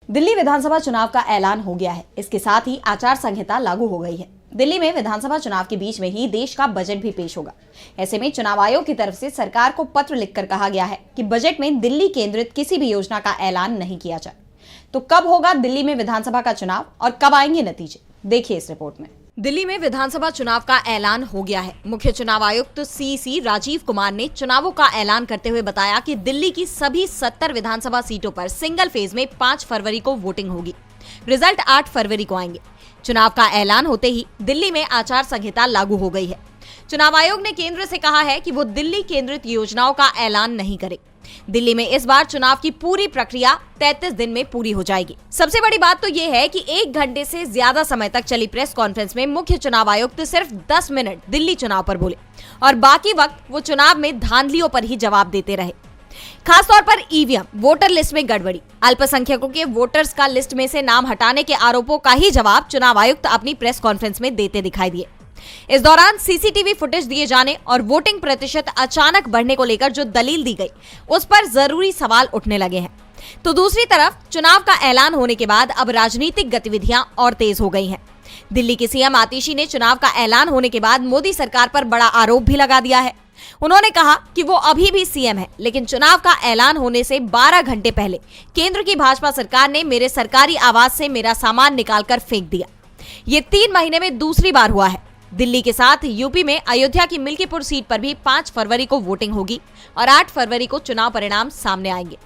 दिल्ली विधानसभा चुनाव का ऐलान हो गया है। इसके साथ ही आचार संहिता लागू हो गई है। दिल्ली में विधानसभा चुनाव के बीच में ही देश का बजट भी पेश होगा। ऐसे में चुनाव आयोग की तरफ से सरकार को पत्र लिखकर कहा गया है कि बजट में दिल्ली केंद्रित किसी भी योजना का ऐलान नहीं किया जाए। तो कब होगा दिल्ली में विधानसभा का चुनाव और कब आएंगे नतीजे, देखिए इस रिपोर्ट में। दिल्ली में विधानसभा चुनाव का ऐलान हो गया है। मुख्य चुनाव आयुक्त सीसी राजीव कुमार ने चुनावों का ऐलान करते हुए बताया कि दिल्ली की सभी 70 विधानसभा सीटों पर सिंगल फेज में 5 फरवरी को वोटिंग होगी। रिजल्ट 8 फरवरी को आएंगे। चुनाव का ऐलान होते ही दिल्ली में आचार संहिता लागू हो गई है। चुनाव आयोग ने केंद्र से कहा है कि वो दिल्ली केंद्रित योजनाओं का ऐलान नहीं करे। दिल्ली में इस बार चुनाव की पूरी प्रक्रिया 33 दिन में पूरी हो जाएगी। सबसे बड़ी बात तो ये है कि 1 घंटे से ज्यादा समय तक चली प्रेस कॉन्फ्रेंस में मुख्य चुनाव आयुक्त सिर्फ 10 मिनट दिल्ली चुनाव पर बोले और बाकी वक्त वो चुनाव में धांधलियों पर ही जवाब देते रहे। खासतौर पर ईवीएम, वोटर लिस्ट में गड़बड़ी, अल्पसंख्यकों के वोटर्स का लिस्ट में से नाम हटाने के आरोपों का ही जवाब चुनाव आयुक्त अपनी प्रेस कॉन्फ्रेंस में देते दिखाई दिए। इस दौरान सीसीटीवी फुटेज दिए जाने और वोटिंग प्रतिशत अचानक बढ़ने को लेकर जो दलील दी गई, उस पर जरूरी सवाल उठने लगे हैं। तो दूसरी तरफ चुनाव का ऐलान होने के बाद अब राजनीतिक गतिविधियां और तेज हो गई हैं। दिल्ली के सीएम आतिशी ने चुनाव का ऐलान होने के बाद मोदी सरकार पर बड़ा आरोप भी लगा दिया है। उन्होंने कहा कि वो अभी भी सीएम है, लेकिन चुनाव का ऐलान होने से 12 घंटे पहले केंद्र की भाजपा सरकार ने मेरे सरकारी आवास से मेरा सामान निकालकर फेंक दिया। ये 3 महीने में दूसरी बार हुआ है। दिल्ली के साथ यूपी में अयोध्या की मिल्कीपुर सीट पर भी 5 फरवरी को वोटिंग होगी और 8 फरवरी को चुनाव परिणाम सामने आएंगे।